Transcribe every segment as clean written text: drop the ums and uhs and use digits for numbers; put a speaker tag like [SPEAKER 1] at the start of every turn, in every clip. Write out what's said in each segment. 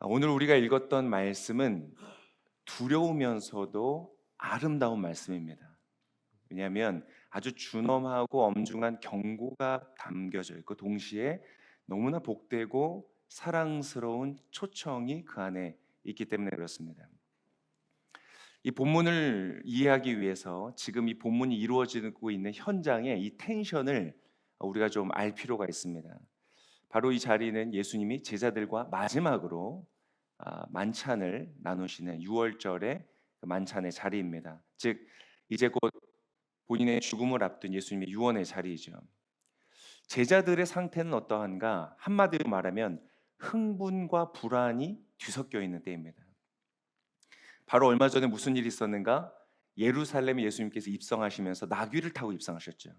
[SPEAKER 1] 오늘 우리가 읽었던 말씀은 두려우면서도 아름다운 말씀입니다. 왜냐하면 아주 준엄하고 엄중한 경고가 담겨져 있고 동시에 너무나 복되고 사랑스러운 초청이 그 안에 있기 때문에 그렇습니다. 이 본문을 이해하기 위해서 지금 이 본문이 이루어지고 있는 현장의 이 텐션을 우리가 좀 알 필요가 있습니다. 바로 이 자리는 예수님이 제자들과 마지막으로 만찬을 나누시는 유월절의 그 만찬의 자리입니다. 즉 이제 곧 본인의 죽음을 앞둔 예수님의 유언의 자리이죠. 제자들의 상태는 어떠한가? 한마디로 말하면 흥분과 불안이 뒤섞여 있는 때입니다. 바로 얼마 전에 무슨 일이 있었는가? 예루살렘에 예수님께서 입성하시면서 나귀를 타고 입성하셨죠.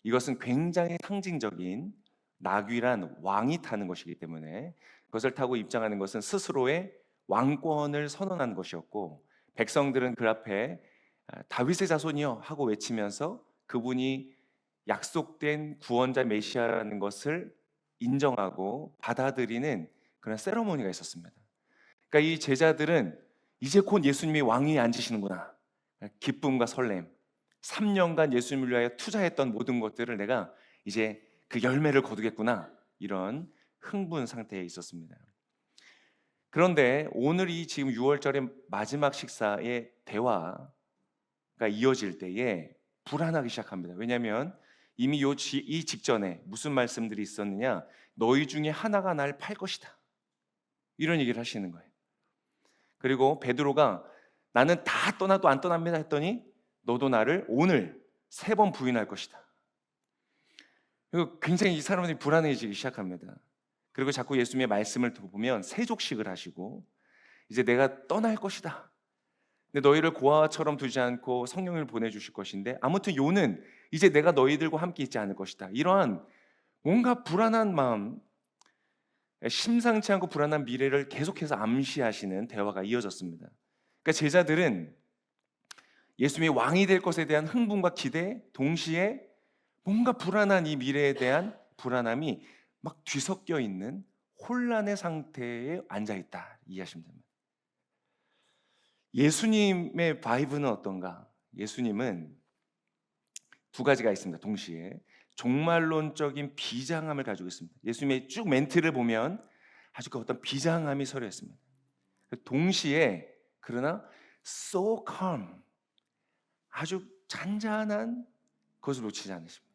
[SPEAKER 1] 이것은 굉장히 상징적인, 나귀란 왕이 타는 것이기 때문에 그것을 타고 입장하는 것은 스스로의 왕권을 선언하는 것이었고, 백성들은 그 앞에 다윗의 자손이여 하고 외치면서 그분이 약속된 구원자 메시아라는 것을 인정하고 받아들이는 그런 세러모니가 있었습니다. 그러니까 이 제자들은 이제 곧 예수님이 왕위에 앉으시는구나, 기쁨과 설렘, 3년간 예수님을 위하여 투자했던 모든 것들을 내가 이제 그 열매를 거두겠구나, 이런 흥분 상태에 있었습니다. 그런데 오늘 이 지금 6월절의 마지막 식사의 대화가 이어질 때에 불안하기 시작합니다. 왜냐하면 이미 이 직전에 무슨 말씀들이 있었느냐? 너희 중에 하나가 날 팔 것이다, 이런 얘기를 하시는 거예요. 그리고 베드로가 나는 다 떠나도 안 떠납니다 했더니 너도 나를 오늘 3번 부인할 것이다. 그리고 굉장히 이 사람들이 불안해지기 시작합니다. 그리고 자꾸 예수님의 말씀을 보면 세족식을 하시고 이제 내가 떠날 것이다, 근데 너희를 고아처럼 두지 않고 성령을 보내주실 것인데 아무튼 요는 이제 내가 너희들과 함께 있지 않을 것이다, 이러한 뭔가 불안한 마음, 심상치 않고 불안한 미래를 계속해서 암시하시는 대화가 이어졌습니다. 그러니까 제자들은 예수님이 왕이 될 것에 대한 흥분과 기대, 동시에 뭔가 불안한 이 미래에 대한 불안함이 막 뒤섞여 있는 혼란의 상태에 앉아 있다, 이해하시면 됩니다. 예수님의 바이브는 어떤가? 예수님은 두 가지가 있습니다. 동시에 종말론적인 비장함을 가지고 있습니다. 예수님의 쭉 멘트를 보면 아주 그 어떤 비장함이 서려 있습니다. 동시에 그러나 so calm, 아주 잔잔한 것을 놓치지 않으십니다.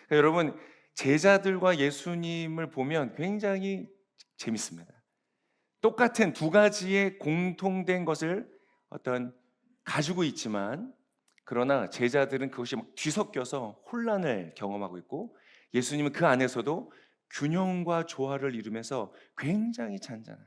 [SPEAKER 1] 그러니까 여러분, 제자들과 예수님을 보면 굉장히 재밌습니다. 똑같은 두 가지의 공통된 것을 어떤 가지고 있지만, 그러나 제자들은 그것이 막 뒤섞여서 혼란을 경험하고 있고, 예수님은 그 안에서도 균형과 조화를 이루면서 굉장히 잔잔한,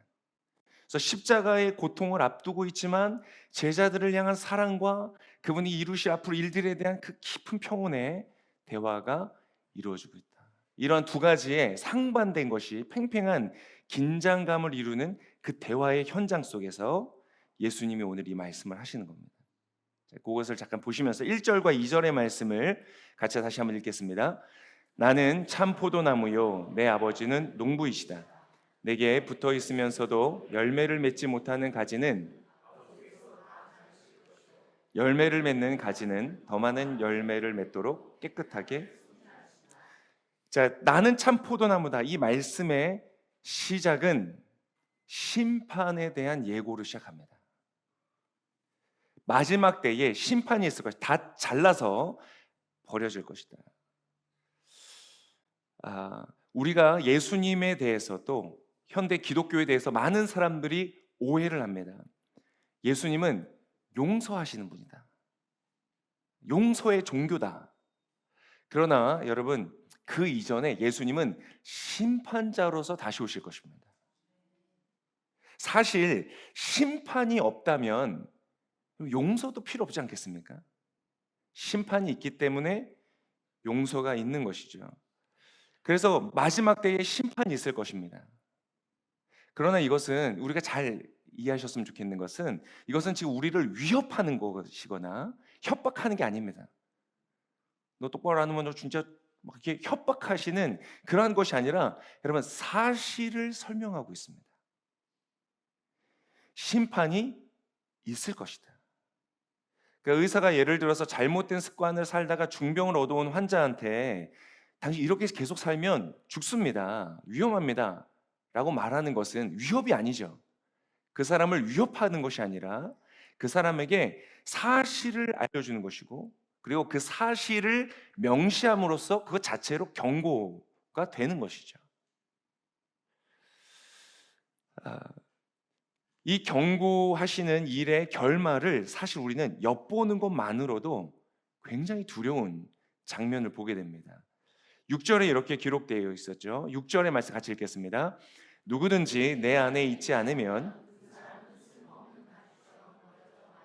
[SPEAKER 1] 그래서 십자가의 고통을 앞두고 있지만 제자들을 향한 사랑과 그분이 이루실 앞으로 일들에 대한 그 깊은 평온의 대화가 이루어지고 있다. 이런 두 가지의 상반된 것이 팽팽한 긴장감을 이루는 그 대화의 현장 속에서 예수님이 오늘 이 말씀을 하시는 겁니다. 그것을 잠깐 보시면서 1절과 2절의 말씀을 같이 다시 한번 읽겠습니다. 나는 참 포도나무요 내 아버지는 농부이시다. 내게 붙어 있으면서도 열매를 맺지 못하는 가지는, 열매를 맺는 가지는 더 많은 열매를 맺도록 깨끗하게. 자, 나는 참 포도나무다, 이 말씀의 시작은 심판에 대한 예고를 시작합니다. 마지막 때에 심판이 있을 것이다. 다 잘라서 버려질 것이다. 우리가 예수님에 대해서도 현대 기독교에 대해서 많은 사람들이 오해를 합니다. 예수님은 용서하시는 분이다, 용서의 종교다. 그러나 여러분, 그 이전에 예수님은 심판자로서 다시 오실 것입니다. 사실 심판이 없다면 용서도 필요 없지 않겠습니까? 심판이 있기 때문에 용서가 있는 것이죠. 그래서 마지막 때에 심판이 있을 것입니다. 그러나 이것은 우리가 잘 이해하셨으면 좋겠는 것은, 이것은 지금 우리를 위협하는 것이거나 협박하는 게 아닙니다. 너 똑바로 안 하면 너 진짜 막 이렇게 협박하시는 그러한 것이 아니라, 여러분, 사실을 설명하고 있습니다. 심판이 있을 것이다. 그러니까 의사가 예를 들어서 잘못된 습관을 살다가 중병을 얻어온 환자한테 당신 이렇게 계속 살면 죽습니다. 위험합니다. 라고 말하는 것은 위협이 아니죠. 그 사람을 위협하는 것이 아니라 그 사람에게 사실을 알려주는 것이고, 그리고 그 사실을 명시함으로써 그것 자체로 경고가 되는 것이죠. 이 경고하시는 일의 결말을 사실 우리는 엿보는 것만으로도 굉장히 두려운 장면을 보게 됩니다. 6절에 이렇게 기록되어 있었죠. 6절의 말씀 같이 읽겠습니다. 누구든지 내 안에 있지 않으면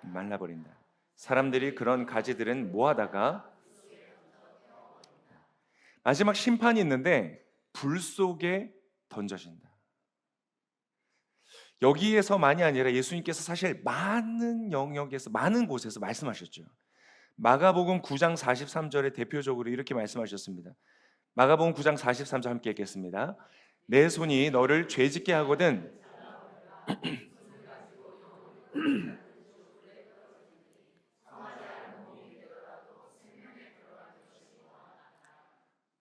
[SPEAKER 1] 말라버린다. 사람들이 그런 가지들은 뭐하다가 마지막 심판이 있는데 불 속에 던져진다. 여기에서만이 아니라 예수님께서 사실 많은 영역에서 많은 곳에서 말씀하셨죠. 마가복음 9장 43절에 대표적으로 이렇게 말씀하셨습니다. 마가복음 9장 43절 함께 읽겠습니다. 내 손이 너를 죄짓게 하거든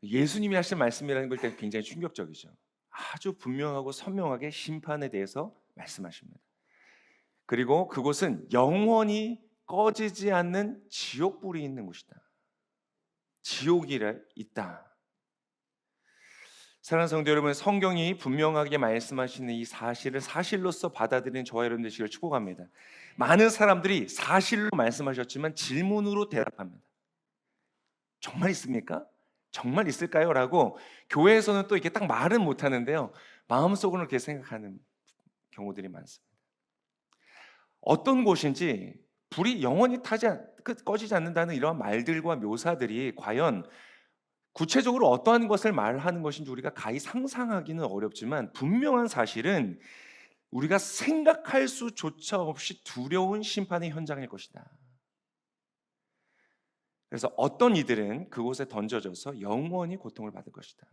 [SPEAKER 1] 예수님이 하신 말씀이라는 걸 때 굉장히 충격적이죠. 아주 분명하고 선명하게 심판에 대해서 말씀하십니다. 그리고 그곳은 영원히 꺼지지 않는 지옥불이 있는 곳이다. 지옥이 있다. 사랑하는 성도 여러분, 성경이 분명하게 말씀하시는 이 사실을 사실로서 받아들이는 저와 여러분 되시기를 축복합니다. 많은 사람들이 사실로 말씀하셨지만 질문으로 대답합니다. 정말 있습니까? 정말 있을까요? 라고 교회에서는 또 이렇게 딱 말은 못하는데요, 마음속으로 그렇게 생각하는 경우들이 많습니다. 어떤 곳인지 불이 영원히 꺼지지 않는다는 이러한 말들과 묘사들이 과연 구체적으로 어떠한 것을 말하는 것인지 우리가 가히 상상하기는 어렵지만, 분명한 사실은 우리가 생각할 수조차 없이 두려운 심판의 현장일 것이다. 그래서 어떤 이들은 그곳에 던져져서 영원히 고통을 받을 것이다.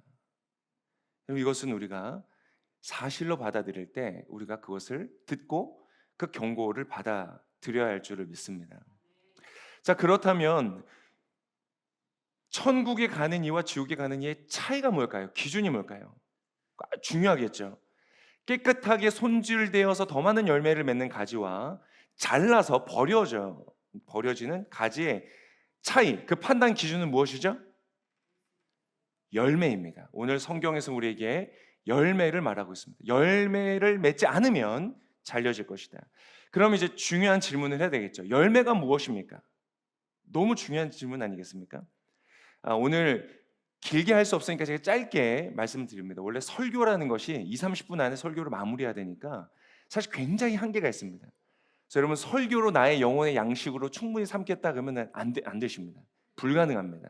[SPEAKER 1] 이것은 우리가 사실로 받아들일 때 우리가 그것을 듣고 그 경고를 받아들여야 할 줄을 믿습니다. 자, 그렇다면 천국에 가는 이와 지옥에 가는 이의 차이가 뭘까요? 기준이 뭘까요? 중요하겠죠. 깨끗하게 손질되어서 더 많은 열매를 맺는 가지와 잘라서 버려지는 가지의 차이, 그 판단 기준은 무엇이죠? 열매입니다. 오늘 성경에서 우리에게 열매를 말하고 있습니다. 열매를 맺지 않으면 잘려질 것이다. 그럼 이제 중요한 질문을 해야 되겠죠. 열매가 무엇입니까? 너무 중요한 질문 아니겠습니까? 오늘 길게 할 수 없으니까 제가 짧게 말씀드립니다. 원래 설교라는 것이 20-30분 안에 설교를 마무리해야 되니까 사실 굉장히 한계가 있습니다. 그래서 여러분, 설교로 나의 영혼의 양식으로 충분히 삼겠다 그러면 안 되십니다. 불가능합니다.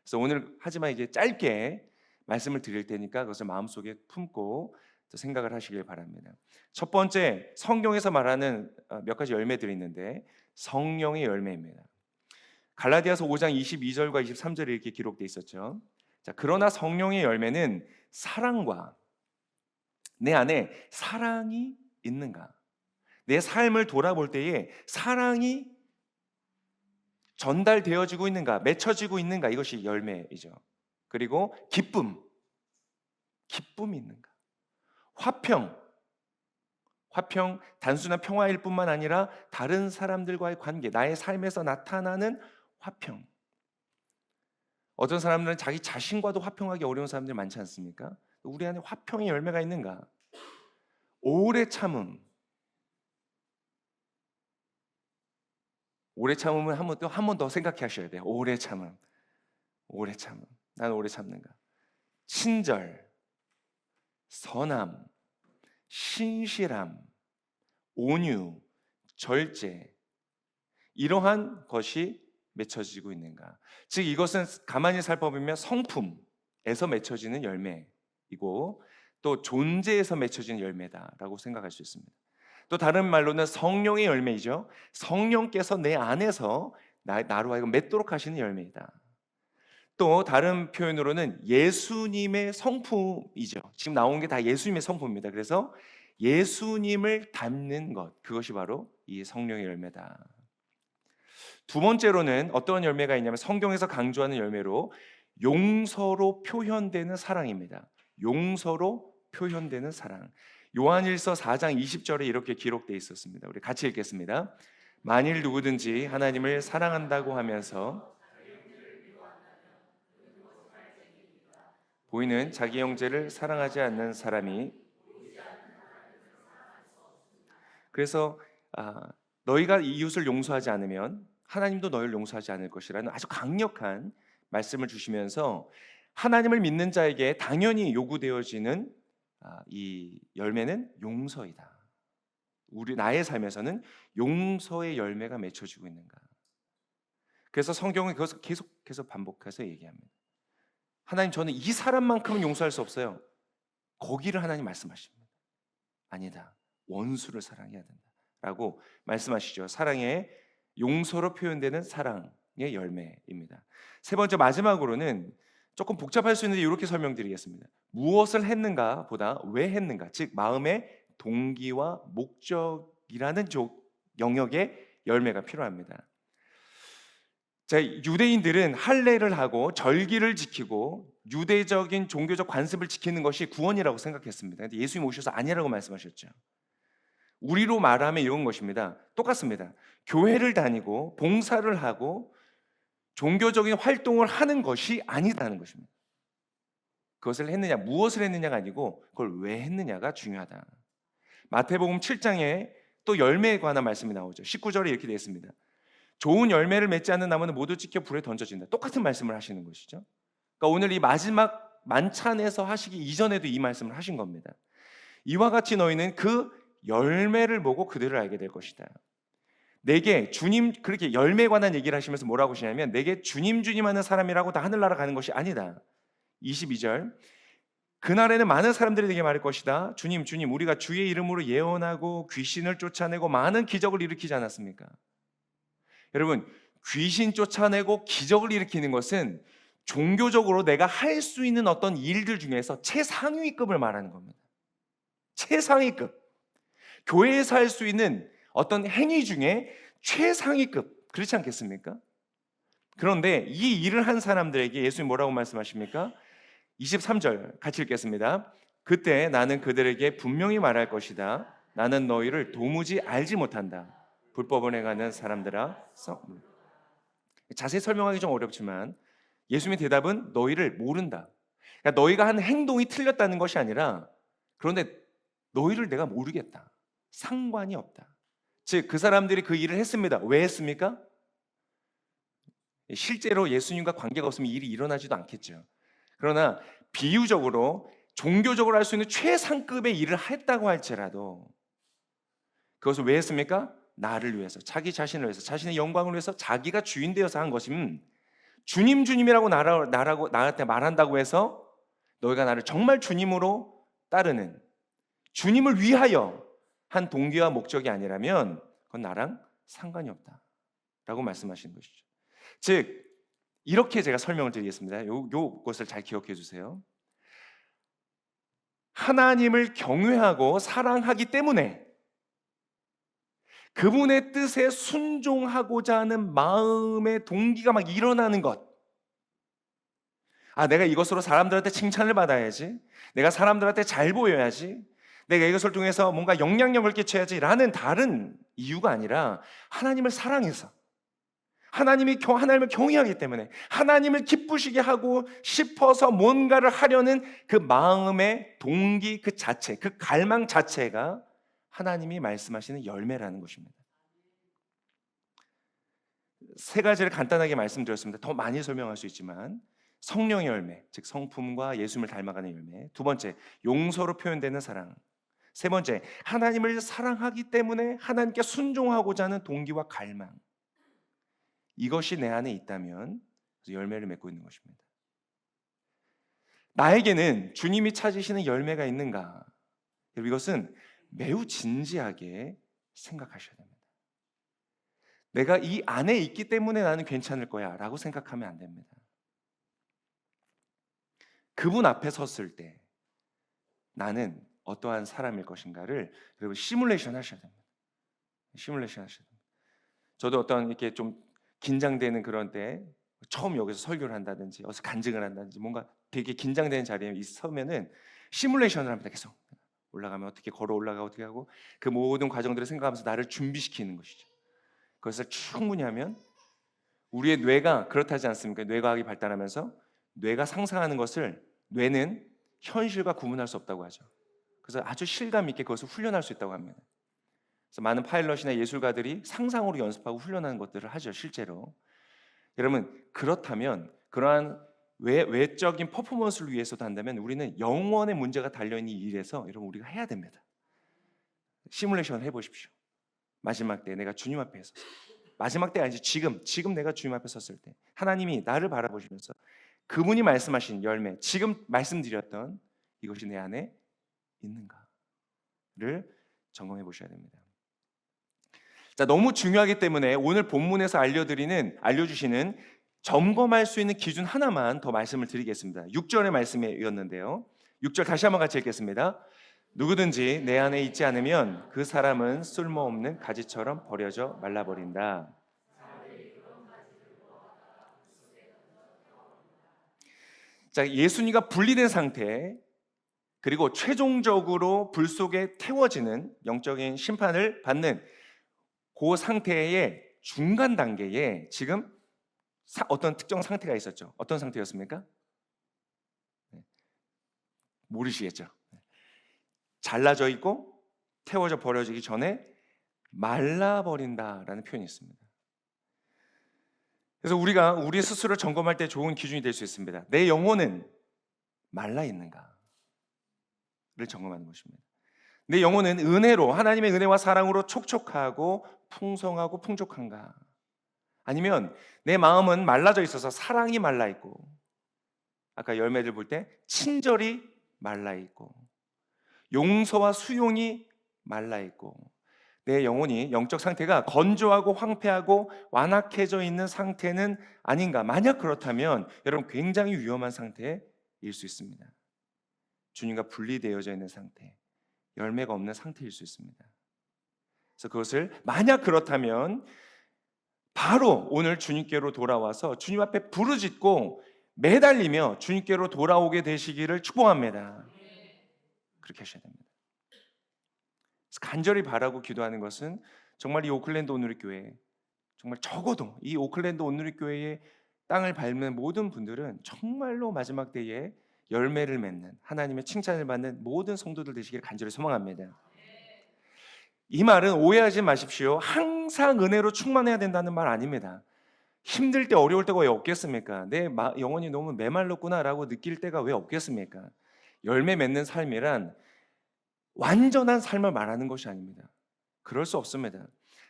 [SPEAKER 1] 그래서 오늘 하지만 이제 짧게 말씀을 드릴 테니까 그것을 마음속에 품고 생각을 하시길 바랍니다. 첫 번째, 성경에서 말하는 몇 가지 열매들이 있는데 성령의 열매입니다. 갈라디아서 5장 22절과 23절에 이렇게 기록되어 있었죠. 자, 그러나 성령의 열매는 사랑과, 내 안에 사랑이 있는가? 내 삶을 돌아볼 때에 사랑이 전달되어지고 있는가, 맺혀지고 있는가, 이것이 열매이죠. 그리고 기쁨이 있는가? 화평, 단순한 평화일 뿐만 아니라 다른 사람들과의 관계, 나의 삶에서 나타나는 화평. 어떤 사람들은 자기 자신과도 화평하기 어려운 사람들이 많지 않습니까? 우리 안에 화평의 열매가 있는가? 오래 참음. 오래 참음은 한 번 더 생각해 하셔야 돼요. 오래 참음. 난 오래 참는가? 친절, 선함, 신실함, 온유, 절제, 이러한 것이 맺혀지고 있는가? 즉 이것은 가만히 살펴보면 성품에서 맺혀지는 열매이고 또 존재에서 맺혀지는 열매다라고 생각할 수 있습니다. 또 다른 말로는 성령의 열매이죠. 성령께서 내 안에서 나로 하여금 맺도록 하시는 열매이다. 또 다른 표현으로는 예수님의 성품이죠. 지금 나온 게 다 예수님의 성품입니다. 그래서 예수님을 닮는 것, 그것이 바로 이 성령의 열매다. 두 번째로는 어떤 열매가 있냐면 성경에서 강조하는 열매로 용서로 표현되는 사랑입니다. 용서로 표현되는 사랑. 요한일서 4장 20절에 이렇게 기록되어 있었습니다. 우리 같이 읽겠습니다. 만일 누구든지 하나님을 사랑한다고 하면서 보이는 자기 형제를 사랑하지 않는 사람이, 그래서 너희가 이웃을 용서하지 않으면 하나님도 너희를 용서하지 않을 것이라는 아주 강력한 말씀을 주시면서 하나님을 믿는 자에게 당연히 요구되어지는 이 열매는 용서이다. 나의 삶에서는 용서의 열매가 맺혀지고 있는가. 그래서 성경은 그것을 계속해서 반복해서 얘기합니다. 하나님, 저는 이 사람만큼은 용서할 수 없어요. 거기를 하나님 말씀하십니다. 아니다, 원수를 사랑해야 된다 라고 말씀하시죠. 사랑의 용서로 표현되는 사랑의 열매입니다. 세 번째, 마지막으로는 조금 복잡할 수 있는데 이렇게 설명드리겠습니다. 무엇을 했는가 보다 왜 했는가, 즉 마음의 동기와 목적이라는 영역의 열매가 필요합니다. 자, 유대인들은 할례를 하고 절기를 지키고 유대적인 종교적 관습을 지키는 것이 구원이라고 생각했습니다. 근데 예수님 오셔서 아니라고 말씀하셨죠. 우리로 말하면 이런 것입니다. 똑같습니다. 교회를 다니고 봉사를 하고 종교적인 활동을 하는 것이 아니다는 것입니다. 그것을 했느냐, 무엇을 했느냐가 아니고 그걸 왜 했느냐가 중요하다. 마태복음 7장에 또 열매에 관한 말씀이 나오죠. 19절에 이렇게 되어 있습니다. 좋은 열매를 맺지 않는 나무는 모두 찢겨 불에 던져진다. 똑같은 말씀을 하시는 것이죠. 그러니까 오늘 이 마지막 만찬에서 하시기 이전에도 이 말씀을 하신 겁니다. 이와 같이 너희는 그 열매를 보고 그들을 알게 될 것이다. 내게 주님, 그렇게 열매에 관한 얘기를 하시면서 뭐라고 하시냐면 내게 주님 하는 사람이라고 다 하늘나라 가는 것이 아니다. 22절, 그날에는 많은 사람들이 내게 말할 것이다. 주님, 우리가 주의 이름으로 예언하고 귀신을 쫓아내고 많은 기적을 일으키지 않았습니까? 여러분, 귀신 쫓아내고 기적을 일으키는 것은 종교적으로 내가 할 수 있는 어떤 일들 중에서 최상위급을 말하는 겁니다. 최상위급. 교회에서 할 수 있는 어떤 행위 중에 최상위급, 그렇지 않겠습니까? 그런데 이 일을 한 사람들에게 예수님 뭐라고 말씀하십니까? 23절 같이 읽겠습니다. 그때 나는 그들에게 분명히 말할 것이다. 나는 너희를 도무지 알지 못한다. 불법을 행하는 사람들아. 자세히 설명하기 좀 어렵지만 예수님의 대답은 너희를 모른다. 그러니까 너희가 한 행동이 틀렸다는 것이 아니라, 그런데 너희를 내가 모르겠다. 상관이 없다. 즉 그 사람들이 그 일을 했습니다. 왜 했습니까? 실제로 예수님과 관계가 없으면 일이 일어나지도 않겠죠. 그러나 비유적으로 종교적으로 할 수 있는 최상급의 일을 했다고 할지라도 그것을 왜 했습니까? 나를 위해서, 자기 자신을 위해서, 자신의 영광을 위해서 자기가 주인 되어서 한 것임. 주님이라고 나한테 말한다고 해서 너희가 나를 정말 주님으로 따르는, 주님을 위하여 한 동기와 목적이 아니라면 그건 나랑 상관이 없다 라고 말씀하시는 것이죠. 즉 이렇게 제가 설명을 드리겠습니다. 요것을 잘 기억해 주세요. 하나님을 경외하고 사랑하기 때문에 그분의 뜻에 순종하고자 하는 마음의 동기가 막 일어나는 것. 내가 이것으로 사람들한테 칭찬을 받아야지, 내가 사람들한테 잘 보여야지, 내가 이것을 통해서 뭔가 영향력을 끼쳐야지 라는 다른 이유가 아니라 하나님을 사랑해서, 하나님을 경외하기 때문에, 하나님을 기쁘시게 하고 싶어서 뭔가를 하려는 그 마음의 동기 그 자체, 그 갈망 자체가 하나님이 말씀하시는 열매라는 것입니다. 세 가지를 간단하게 말씀드렸습니다. 더 많이 설명할 수 있지만 성령의 열매, 즉 성품과 예수님을 닮아가는 열매. 두 번째, 용서로 표현되는 사랑. 세 번째, 하나님을 사랑하기 때문에 하나님께 순종하고자 하는 동기와 갈망. 이것이 내 안에 있다면 열매를 맺고 있는 것입니다. 나에게는 주님이 찾으시는 열매가 있는가? 이것은 매우 진지하게 생각하셔야 됩니다. 내가 이 안에 있기 때문에 나는 괜찮을 거야 라고 생각하면 안 됩니다. 그분 앞에 섰을 때 나는 어떠한 사람일 것인가를 여러분 시뮬레이션 하셔야 됩니다. 시뮬레이션 하셔야 됩니다. 저도 어떤 이렇게 좀 긴장되는 그런 때 처음 여기서 설교를 한다든지 어서 간증을 한다든지 뭔가 되게 긴장되는 자리에 있으면은 시뮬레이션을 합니다. 계속 올라가면 어떻게 걸어 올라가고 어떻게 하고 그 모든 과정들을 생각하면서 나를 준비시키는 것이죠. 그것을 충분히 하면 우리의 뇌가 그렇다지 않습니까? 뇌과학이 발달하면서 뇌가 상상하는 것을 뇌는 현실과 구분할 수 없다고 하죠. 그래서 아주 실감 있게 그것을 훈련할 수 있다고 합니다. 그래서 많은 파일럿이나 예술가들이 상상으로 연습하고 훈련하는 것들을 하죠, 실제로. 여러분, 그렇다면 그러한 외적인 퍼포먼스를 위해서도 한다면 우리는 영원의 문제가 달려있는 이 일에서 여러분 우리가 해야 됩니다. 시뮬레이션 해보십시오. 마지막 때 내가 주님 앞에 서서, 마지막 때가 아니지 지금 내가 주님 앞에 섰을 때 하나님이 나를 바라보시면서 그분이 말씀하신 열매, 지금 말씀드렸던 이것이 내 안에 있는가를 점검해 보셔야 됩니다. 자, 너무 중요하기 때문에 오늘 본문에서 알려주시는 점검할 수 있는 기준 하나만 더 말씀을 드리겠습니다. 6절의 말씀이었는데요. 6절 다시 한번 같이 읽겠습니다. 누구든지 내 안에 있지 않으면 그 사람은 쓸모없는 가지처럼 버려져 말라버린다. 자, 예수님과 분리된 상태, 그리고 최종적으로 불 속에 태워지는 영적인 심판을 받는 그 상태의 중간 단계에 지금 어떤 특정 상태가 있었죠. 어떤 상태였습니까? 모르시겠죠. 잘라져 있고 태워져 버려지기 전에 말라버린다라는 표현이 있습니다. 그래서 우리가 우리 스스로 점검할 때 좋은 기준이 될 수 있습니다. 내 영혼은 말라 있는가를 점검하는 것입니다. 내 영혼은 은혜로, 하나님의 은혜와 사랑으로 촉촉하고 풍성하고 풍족한가? 아니면 내 마음은 말라져 있어서 사랑이 말라 있고, 아까 열매들 볼 때 친절이 말라 있고, 용서와 수용이 말라 있고, 내 영혼이 영적 상태가 건조하고 황폐하고 완악해져 있는 상태는 아닌가? 만약 그렇다면 여러분 굉장히 위험한 상태일 수 있습니다. 주님과 분리되어져 있는 상태, 열매가 없는 상태일 수 있습니다. 그래서 그것을 만약 그렇다면 바로 오늘 주님께로 돌아와서 주님 앞에 부르짖고 매달리며 주님께로 돌아오게 되시기를 축복합니다. 그렇게 하셔야 됩니다. 그래서 간절히 바라고 기도하는 것은 정말 이 오클랜드 온누리교회, 정말 적어도 이 오클랜드 온누리교회의 땅을 밟는 모든 분들은 정말로 마지막 때에 열매를 맺는, 하나님의 칭찬을 받는 모든 성도들 되시기를 간절히 소망합니다. 이 말은 오해하지 마십시오. 항상 은혜로 충만해야 된다는 말 아닙니다. 힘들 때 어려울 때가 왜 없겠습니까? 내 영혼이 너무 메말랐구나라고 느낄 때가 왜 없겠습니까? 열매 맺는 삶이란 완전한 삶을 말하는 것이 아닙니다. 그럴 수 없습니다.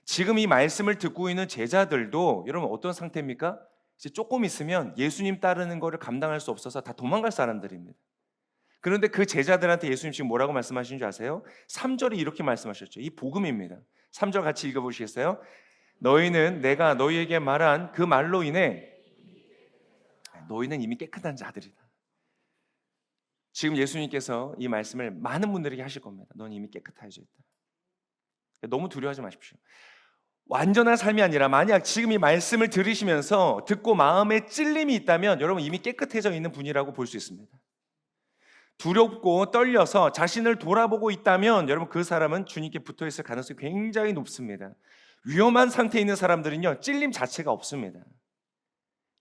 [SPEAKER 1] 지금 이 말씀을 듣고 있는 제자들도 여러분 어떤 상태입니까? 이제 조금 있으면 예수님 따르는 것을 감당할 수 없어서 다 도망갈 사람들입니다. 그런데 그 제자들한테 예수님 지금 뭐라고 말씀하신 줄 아세요? 3절에 이렇게 말씀하셨죠. 이 복음입니다. 3절 같이 읽어보시겠어요? 너희는 내가 너희에게 말한 그 말로 인해 너희는 이미 깨끗한 자들이다. 지금 예수님께서 이 말씀을 많은 분들에게 하실 겁니다. 넌 이미 깨끗해져 있다. 너무 두려워하지 마십시오. 완전한 삶이 아니라 만약 지금 이 말씀을 들으시면서 듣고 마음에 찔림이 있다면 여러분 이미 깨끗해져 있는 분이라고 볼 수 있습니다. 두렵고 떨려서 자신을 돌아보고 있다면 여러분 그 사람은 주님께 붙어있을 가능성이 굉장히 높습니다. 위험한 상태에 있는 사람들은요 찔림 자체가 없습니다.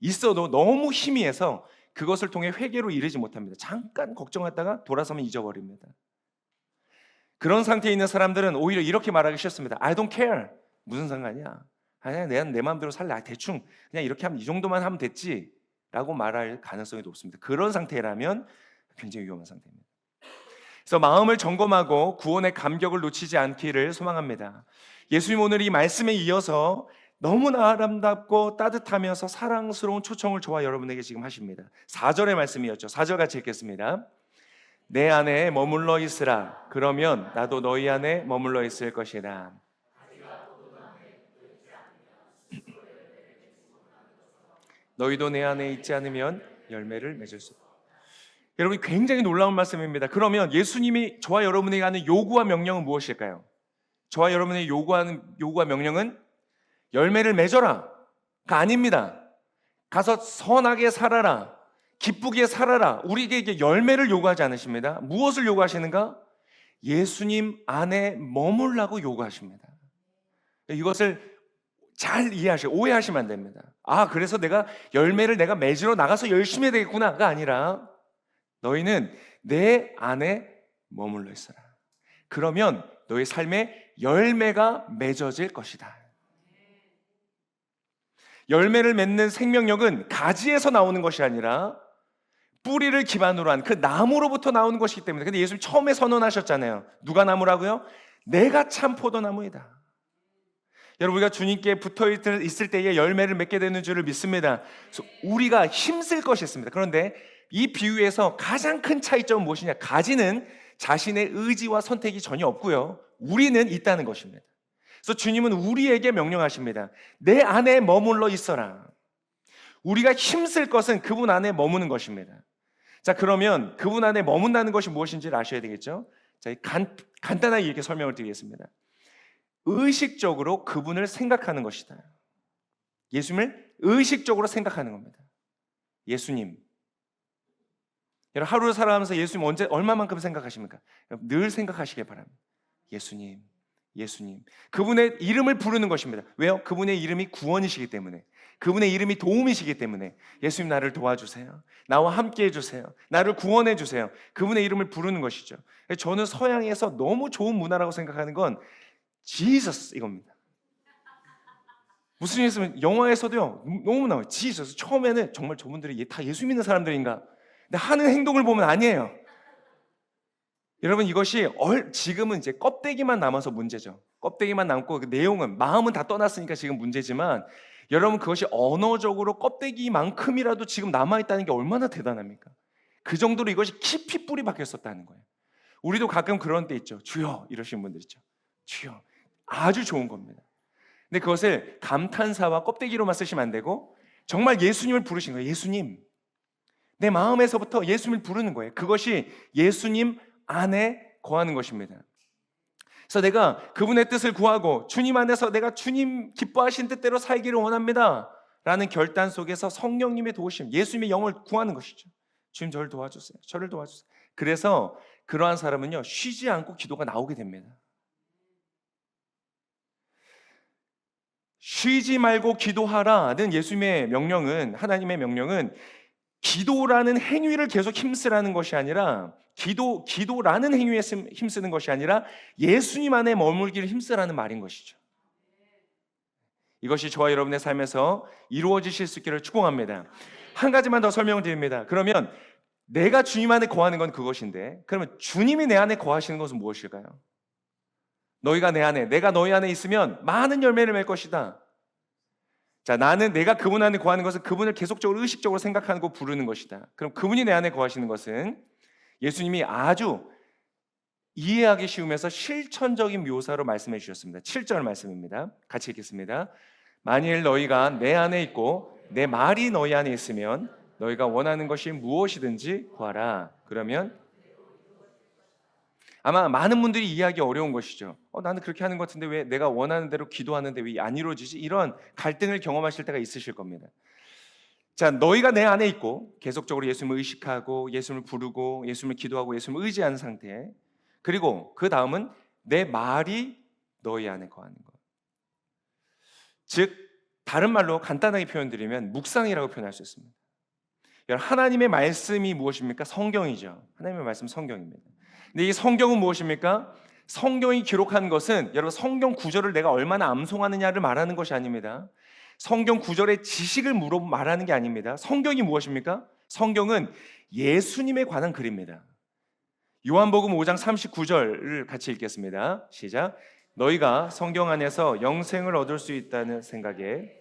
[SPEAKER 1] 있어도 너무 희미해서 그것을 통해 회개로 이르지 못합니다. 잠깐 걱정했다가 돌아서면 잊어버립니다. 그런 상태에 있는 사람들은 오히려 이렇게 말하기 싫습니다. I don't care. 무슨 상관이야? 아니야, 내 마음대로 살래. 대충 그냥 이렇게 하면 이 정도만 하면 됐지 라고 말할 가능성이 높습니다. 그런 상태라면 굉장히 위험한 상태입니다. 그래서 마음을 점검하고 구원의 감격을 놓치지 않기를 소망합니다. 예수님 오늘 이 말씀에 이어서 너무나 아름답고 따뜻하면서 사랑스러운 초청을 저와 여러분에게 지금 하십니다. 4절의 말씀이었죠. 4절 같이 읽겠습니다. 내 안에 머물러 있으라. 그러면 나도 너희 안에 머물러 있을 것이다. 너희도 내 안에 있지 않으면 열매를 맺을 수 없다. 여러분 굉장히 놀라운 말씀입니다. 그러면 예수님이 저와 여러분에게 하는 요구와 명령은 무엇일까요? 저와 여러분에게 요구하는 요구와 명령은 열매를 맺어라가 아닙니다. 가서 선하게 살아라, 기쁘게 살아라. 우리에게 이게 열매를 요구하지 않으십니다. 무엇을 요구하시는가? 예수님 안에 머물라고 요구하십니다. 이것을 잘 이해하시고 오해하시면 안 됩니다. 아, 그래서 내가 열매를 내가 맺으러 나가서 열심히 해야 되겠구나가 아니라 너희는 내 안에 머물러 있어라. 그러면 너희 삶에 열매가 맺어질 것이다. 열매를 맺는 생명력은 가지에서 나오는 것이 아니라 뿌리를 기반으로 한 그 나무로부터 나오는 것이기 때문에. 근데 예수님 처음에 선언하셨잖아요. 누가 나무라고요? 내가 참 포도나무이다. 여러분, 우리가 주님께 붙어 있을 때에 열매를 맺게 되는 줄을 믿습니다. 그래서 우리가 힘쓸 것이 있습니다. 그런데 이 비유에서 가장 큰 차이점은 무엇이냐? 가지는 자신의 의지와 선택이 전혀 없고요, 우리는 있다는 것입니다. 그래서 주님은 우리에게 명령하십니다. 내 안에 머물러 있어라. 우리가 힘쓸 것은 그분 안에 머무는 것입니다. 자, 그러면 그분 안에 머문다는 것이 무엇인지를 아셔야 되겠죠? 자, 간단하게 이렇게 설명을 드리겠습니다. 의식적으로 그분을 생각하는 것이다. 예수님을 의식적으로 생각하는 겁니다. 예수님. 여러분, 하루를 살아가면서 예수님 언제 얼마만큼 생각하십니까? 늘 생각하시길 바랍니다. 예수님, 예수님. 그분의 이름을 부르는 것입니다. 왜요? 그분의 이름이 구원이시기 때문에, 그분의 이름이 도움이시기 때문에. 예수님, 나를 도와주세요. 나와 함께 해주세요. 나를 구원해 주세요. 그분의 이름을 부르는 것이죠. 저는 서양에서 너무 좋은 문화라고 생각하는 건 Jesus 이겁니다. 무슨 일 있으면 영화에서도요 너무 나와요. Jesus. 처음에는 정말 저분들이 다 예수 믿는 사람들인가? 근데 하는 행동을 보면 아니에요. 여러분, 이것이 지금은 이제 껍데기만 남아서 문제죠. 껍데기만 남고 그 내용은, 마음은 다 떠났으니까 지금 문제지만, 여러분, 그것이 언어적으로 껍데기만큼이라도 지금 남아있다는 게 얼마나 대단합니까? 그 정도로 이것이 깊이 뿌리 박혔었다는 거예요. 우리도 가끔 그런 때 있죠. 주여 이러시는 분들 있죠. 주여. 아주 좋은 겁니다. 근데 그것을 감탄사와 껍데기로만 쓰시면 안 되고 정말 예수님을 부르신 거예요. 예수님. 내 마음에서부터 예수님을 부르는 거예요. 그것이 예수님 안에 거하는 것입니다. 그래서 내가 그분의 뜻을 구하고 주님 안에서 내가 주님 기뻐하신 뜻대로 살기를 원합니다 라는 결단 속에서 성령님의 도우심, 예수님의 영을 구하는 것이죠. 주님, 저를 도와주세요. 저를 도와주세요. 그래서 그러한 사람은요 쉬지 않고 기도가 나오게 됩니다. 쉬지 말고 기도하라는 예수님의 명령은, 하나님의 명령은 기도라는 행위를 계속 힘쓰라는 것이 아니라, 기도라는 행위에 힘쓰는 것이 아니라 예수님 안에 머물기를 힘쓰라는 말인 것이죠. 이것이 저와 여러분의 삶에서 이루어지실 수 있기를 축복합니다. 한 가지만 더 설명을 드립니다. 그러면 내가 주님 안에 거하는 건 그것인데, 그러면 주님이 내 안에 거하시는 것은 무엇일까요? 너희가 내 안에, 내가 너희 안에 있으면 많은 열매를 맺을 것이다. 자, 나는 내가 그분 안에 거하는 것은 그분을 계속적으로 의식적으로 생각하고 부르는 것이다. 그럼 그분이 내 안에 거하시는 것은 예수님이 아주 이해하기 쉬우면서 실천적인 묘사로 말씀해 주셨습니다. 7절 말씀입니다. 같이 읽겠습니다. 만일 너희가 내 안에 있고 내 말이 너희 안에 있으면 너희가 원하는 것이 무엇이든지 구하라. 그러면, 아마 많은 분들이 이해하기 어려운 것이죠. 나는 그렇게 하는 것 같은데 왜 내가 원하는 대로 기도하는데 왜 안 이루어지지? 이런 갈등을 경험하실 때가 있으실 겁니다. 자, 너희가 내 안에 있고 계속적으로 예수님을 의식하고 예수님을 부르고 예수님을 기도하고 예수님을 의지하는 상태, 그리고 그 다음은 내 말이 너희 안에 거하는 것. 즉 다른 말로 간단하게 표현드리면 묵상이라고 표현할 수 있습니다. 하나님의 말씀이 무엇입니까? 성경이죠. 하나님의 말씀 성경입니다. 근데 이 성경은 무엇입니까? 성경이 기록한 것은, 여러분, 성경 구절을 내가 얼마나 암송하느냐를 말하는 것이 아닙니다. 성경 구절의 지식을 말하는 게 아닙니다. 성경이 무엇입니까? 성경은 예수님에 관한 글입니다. 요한복음 5장 39절을 같이 읽겠습니다. 시작. 너희가 성경 안에서 영생을 얻을 수 있다는 생각에,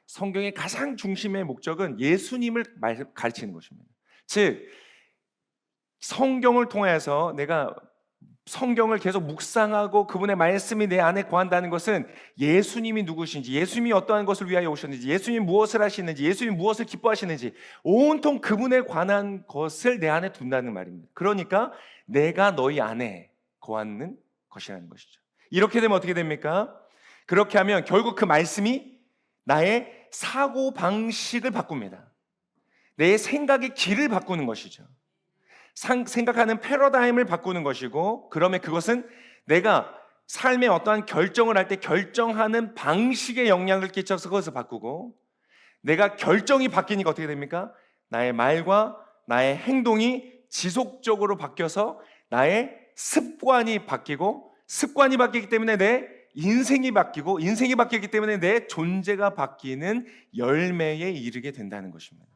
[SPEAKER 1] 성경의 가장 중심의 목적은 예수님을 가르치는 것입니다. 즉 성경을 통해서 내가 성경을 계속 묵상하고 그분의 말씀이 내 안에 거한다는 것은 예수님이 누구신지, 예수님이 어떠한 것을 위하여 오셨는지, 예수님이 무엇을 하시는지, 예수님이 무엇을 기뻐하시는지 온통 그분에 관한 것을 내 안에 둔다는 말입니다. 그러니까 내가 너희 안에 거하는 것이라는 것이죠. 이렇게 되면 어떻게 됩니까? 그렇게 하면 결국 그 말씀이 나의 사고 방식을 바꿉니다. 내 생각의 길을 바꾸는 것이죠. 생각하는 패러다임을 바꾸는 것이고, 그러면 그것은 내가 삶의 어떠한 결정을 할 때 결정하는 방식에 영향을 끼쳐서 그것을 바꾸고, 내가 결정이 바뀌니까 어떻게 됩니까? 나의 말과 나의 행동이 지속적으로 바뀌어서 나의 습관이 바뀌고, 습관이 바뀌기 때문에 내 인생이 바뀌고, 인생이 바뀌기 때문에 내 존재가 바뀌는 열매에 이르게 된다는 것입니다.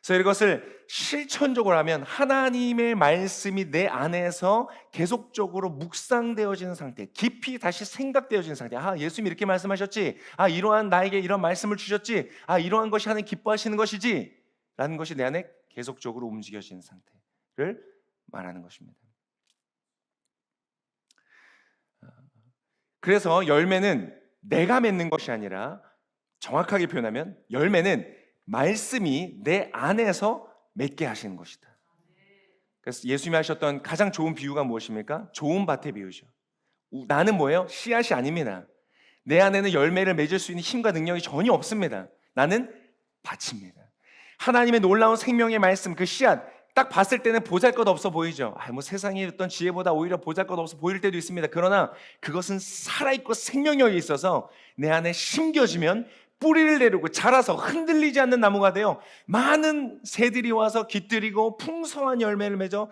[SPEAKER 1] 그래서 이것을 실천적으로 하면 하나님의 말씀이 내 안에서 계속적으로 묵상되어지는 상태, 깊이 다시 생각되어지는 상태. 아, 예수님이 이렇게 말씀하셨지. 아, 이러한 나에게 이런 말씀을 주셨지. 아, 이러한 것이 하나님 기뻐하시는 것이지. 라는 것이 내 안에 계속적으로 움직여지는 상태를 말하는 것입니다. 그래서 열매는 내가 맺는 것이 아니라, 정확하게 표현하면 열매는 말씀이 내 안에서 맺게 하시는 것이다. 그래서 예수님이 하셨던 가장 좋은 비유가 무엇입니까? 좋은 밭의 비유죠. 나는 뭐예요? 씨앗이 아닙니다. 내 안에는 열매를 맺을 수 있는 힘과 능력이 전혀 없습니다. 나는 밭입니다. 하나님의 놀라운 생명의 말씀, 그 씨앗, 딱 봤을 때는 보잘것없어 보이죠. 뭐 세상의 어떤 지혜보다 오히려 보잘것없어 보일 때도 있습니다. 그러나 그것은 살아있고 생명력이 있어서 내 안에 심겨지면 뿌리를 내리고 자라서 흔들리지 않는 나무가 되어 많은 새들이 와서 깃들이고 풍성한 열매를 맺어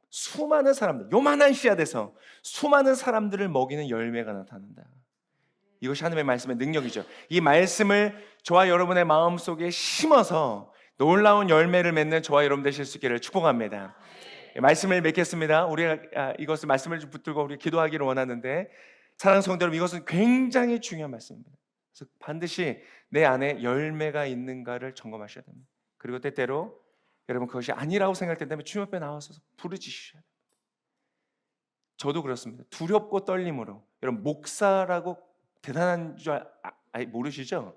[SPEAKER 1] 수많은 사람들, 요만한 씨앗에서 수많은 사람들을 먹이는 열매가 나타난다. 이것이 하나님의 말씀의 능력이죠. 이 말씀을 저와 여러분의 마음속에 심어서 놀라운 열매를 맺는 저와 여러분 되실 수 있기를 축복합니다. 말씀을 맺겠습니다. 우리가 이것을 말씀을 붙들고 우리 기도하기를 원하는데, 사랑하는 성도 여러분, 이것은 굉장히 중요한 말씀입니다. 그래서 반드시 내 안에 열매가 있는가를 점검하셔야 됩니다. 그리고 때때로 여러분 그것이 아니라고 생각된다면 주님 앞에 나와서 부르짖으셔야 됩니다. 저도 그렇습니다. 두렵고 떨림으로. 여러분 목사라고 대단한 줄 모르시죠?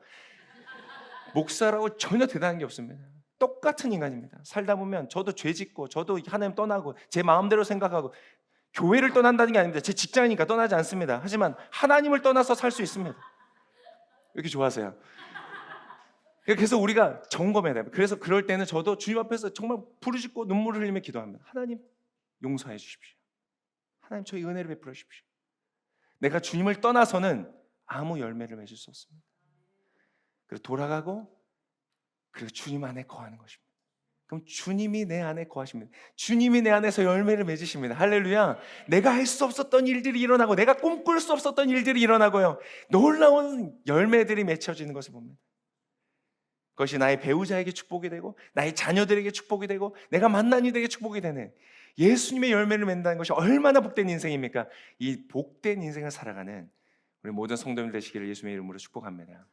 [SPEAKER 1] 목사라고 전혀 대단한 게 없습니다. 똑같은 인간입니다. 살다 보면 저도 죄 짓고, 저도 하나님 떠나고, 제 마음대로 생각하고, 교회를 떠난다는 게 아닙니다. 제 직장이니까 떠나지 않습니다. 하지만 하나님을 떠나서 살 수 있습니다. 왜 이렇게 좋아하세요? 그래서 우리가 점검해야 돼요. 그래서 그럴 때는 저도 주님 앞에서 정말 부르짖고 눈물을 흘리며 기도합니다. 하나님 용서해 주십시오. 하나님 저희 은혜를 베풀어 주십시오. 내가 주님을 떠나서는 아무 열매를 맺을 수 없습니다. 그래서 돌아가고, 그리고 주님 안에 거하는 것입니다. 그럼 주님이 내 안에 거하십니다. 주님이 내 안에서 열매를 맺으십니다. 할렐루야. 내가 할 수 없었던 일들이 일어나고, 내가 꿈꿀 수 없었던 일들이 일어나고요, 놀라운 열매들이 맺혀지는 것을 봅니다. 그것이 나의 배우자에게 축복이 되고, 나의 자녀들에게 축복이 되고, 내가 만난 이들에게 축복이 되는 예수님의 열매를 맺는다는 것이 얼마나 복된 인생입니까? 이 복된 인생을 살아가는 우리 모든 성도님들 되시기를 예수님의 이름으로 축복합니다.